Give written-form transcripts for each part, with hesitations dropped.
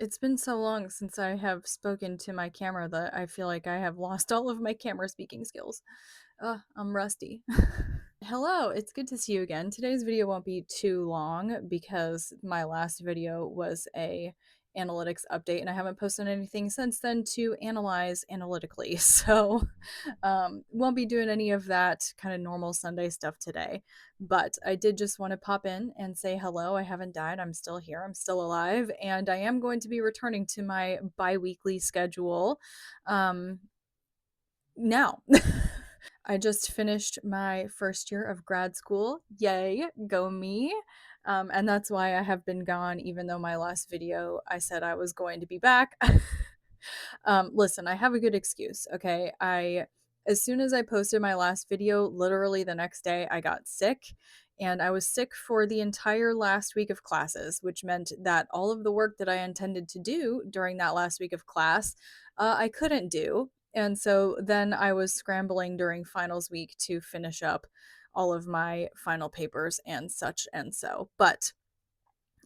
It's been so long since I have spoken to my camera that I feel like I have lost all of my camera speaking skills. I'm rusty. Hello, it's good to see you again. Today's video won't be too long because my last video was a analytics update and I haven't posted anything since then to analyze analytically. So won't be doing any of that kind of normal Sunday stuff today. But I did just want to pop in and say hello. I haven't died. I'm still here. I'm still alive. And I am going to be returning to my bi weekly schedule um, now. I just finished my first year of grad school. Yay, go me. And that's why I have been gone, even though my last video I said I was going to be back. Listen, I have a good excuse, okay? As soon as I posted my last video, literally the next day, I got sick. And I was sick for the entire last week of classes, which meant that all of the work that I intended to do during that last week of class, I couldn't do. And so then I was scrambling during finals week to finish up all of my final papers and such and so. But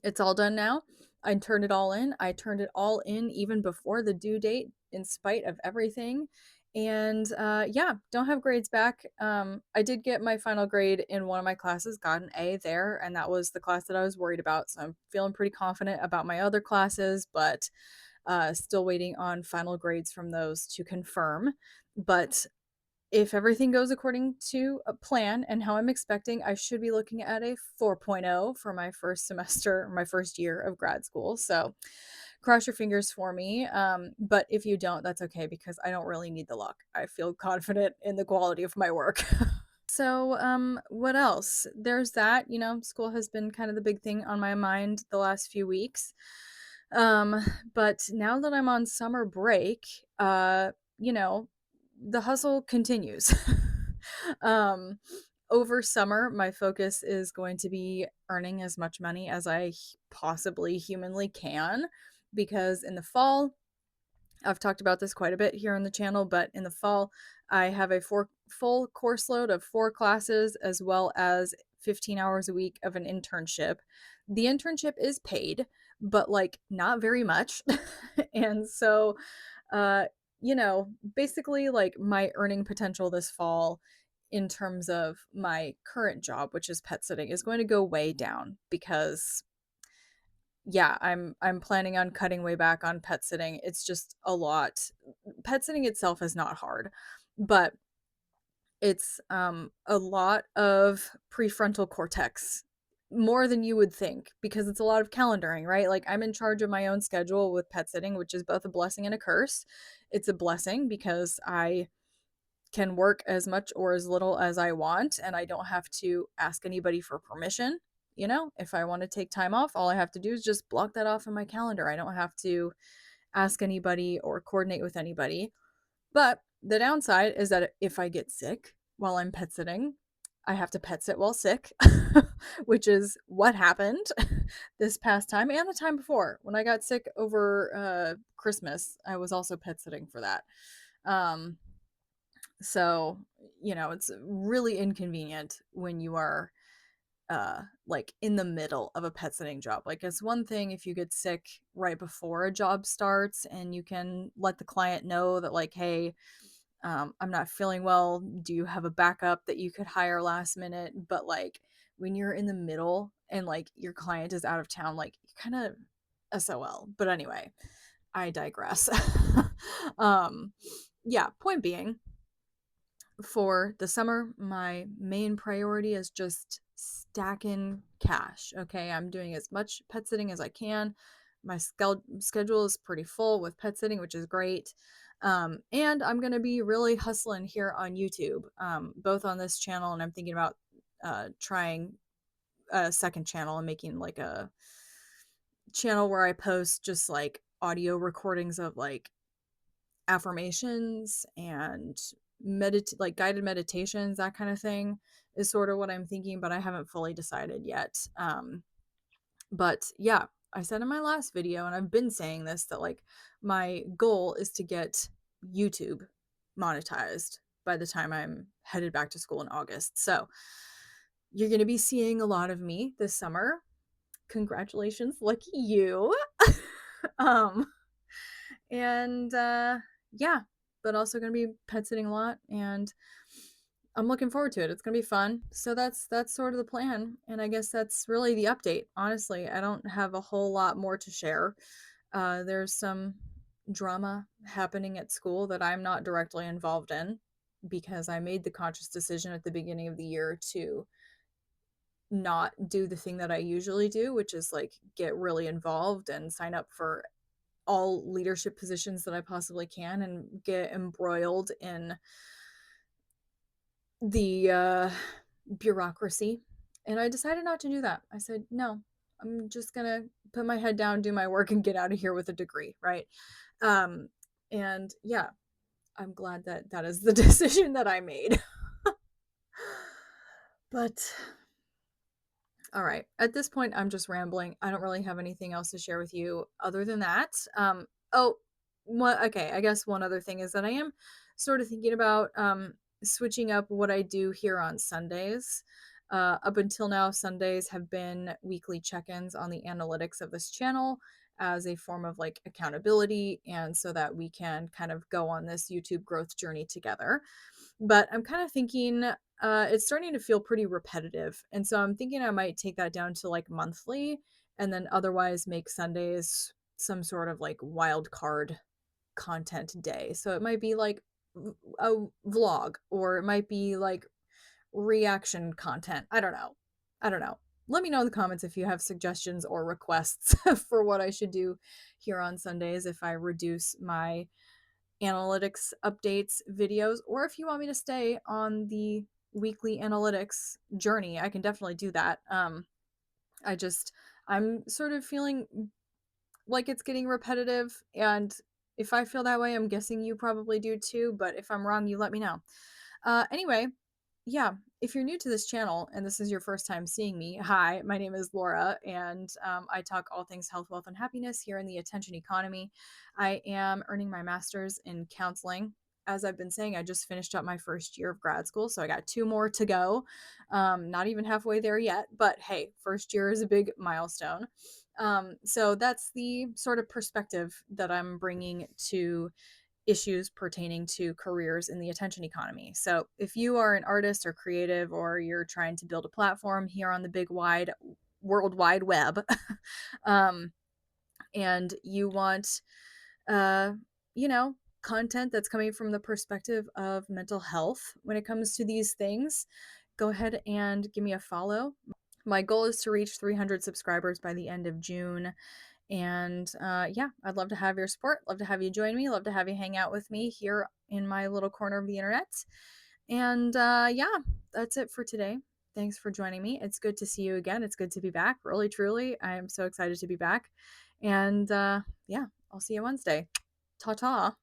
it's all done now. I turned it all in. I turned it all in even before the due date, in spite of everything. And yeah, don't have grades back. I did get my final grade in one of my classes, got an A there, and that was the class that I was worried about. So I'm feeling pretty confident about my other classes, but still waiting on final grades from those to confirm. But if everything goes according to a plan and how I'm expecting, I should be looking at a 4.0 for my first semester, my first year of grad school. So cross your fingers for me. But if you don't, that's okay because I don't really need the luck. I feel confident in the quality of my work. So, what else? There's that, school has been kind of the big thing on my mind the last few weeks. But now that I'm on summer break, you know, the hustle continues. um, Over summer, my focus is going to be earning as much money as I possibly humanly can because in the fall, I've talked about this quite a bit here on the channel, but in the fall, I have a full course load of 4 classes as well as 15 hours a week of an internship. The internship is paid, but like not very much. And so, uh, basically, like my earning potential this fall in terms of my current job, which is pet sitting, is going to go way down because yeah, I'm planning on cutting way back on pet sitting. It's just a lot. Pet sitting itself is not hard, but it's a lot of prefrontal cortex, more than you would think, because it's a lot of calendaring, right? Like I'm in charge of my own schedule with pet sitting, which is both a blessing and a curse. It's a blessing because I can work as much or as little as I want, and I don't have to ask anybody for permission. If I want to take time off, all I have to do is just block that off in my calendar. I don't have to ask anybody or coordinate with anybody. But the downside is that if I get sick while I'm pet sitting, I have to pet sit while sick, which is what happened this past time and the time before. When I got sick over Christmas, I was also pet sitting for that. Um, so, it's really inconvenient when you are like in the middle of a pet sitting job. Like it's one thing if you get sick right before a job starts and you can let the client know that like, hey, I'm not feeling well. Do you have a backup that you could hire last minute? But like when you're in the middle and like your client is out of town, like you kind of SOL. But anyway, I digress. um yeah, point being, for the summer, my main priority is just stacking cash. Okay, I'm doing as much pet sitting as I can. My schedule is pretty full with pet sitting, which is great. And I'm going to be really hustling here on YouTube, both on this channel, and I'm thinking about trying a second channel and making like a channel where I post just like audio recordings of like affirmations and like guided meditations, that kind of thing is sort of what I'm thinking, but I haven't fully decided yet. But yeah, I said in my last video, and I've been saying this, that like my goal is to get YouTube monetized by the time I'm headed back to school in August. So you're going to be seeing a lot of me this summer. Congratulations, lucky you. um, and yeah, but also gonna be pet sitting a lot, and I'm looking forward to it. It's gonna be fun. So that's sort of the plan, and I guess that's really the update. Honestly, I don't have a whole lot more to share. There's some drama happening at school that I'm not directly involved in because I made the conscious decision at the beginning of the year to not do the thing that I usually do, which is like get really involved and sign up for all leadership positions that I possibly can and get embroiled in the bureaucracy. And I decided not to do that. I said, no, I'm just going to put my head down, do my work, and get out of here with a degree. Right. Um, and yeah, I'm glad that that is the decision that I made. But all right. At this point, I'm just rambling. I don't really have anything else to share with you other than that. Oh, what? Okay. I guess one other thing is that I am sort of thinking about switching up what I do here on Sundays. Up until now, Sundays have been weekly check ins on the analytics of this channel as a form of like accountability and so that we can kind of go on this YouTube growth journey together. But I'm kind of thinking it's starting to feel pretty repetitive. And so I'm thinking I might take that down to like monthly and then otherwise make Sundays some sort of like wild card content day. So it might be like a vlog or it might be like reaction content. I don't know. I don't know. Let me know in the comments if you have suggestions or requests for what I should do here on Sundays if I reduce my analytics updates videos, or if you want me to stay on the weekly analytics journey, I can definitely do that. I just, I'm sort of feeling like it's getting repetitive, and if I feel that way, I'm guessing you probably do too, but if I'm wrong, you let me know. Anyway, yeah, if you're new to this channel and this is your first time seeing me, hi, my name is Laura, and I talk all things health, wealth, and happiness here in the attention economy. I am earning my master's in counseling. As I've been saying, I just finished up my first year of grad school, so I got 2 more to go. Not even halfway there yet, but hey, first year is a big milestone. So that's the sort of perspective that I'm bringing to issues pertaining to careers in the attention economy. So, if you are an artist or creative or you're trying to build a platform here on the big wide world wide web, um, and you want, uh, you know, content that's coming from the perspective of mental health when it comes to these things, go ahead and give me a follow. My goal is to reach 300 subscribers by the end of June. And yeah, I'd love to have your support. Love to have you join me. Love to have you hang out with me here in my little corner of the internet. And yeah, that's it for today. Thanks for joining me. It's good to see you again. It's good to be back. Really, truly. I am so excited to be back. And yeah, I'll see you Wednesday. Ta ta.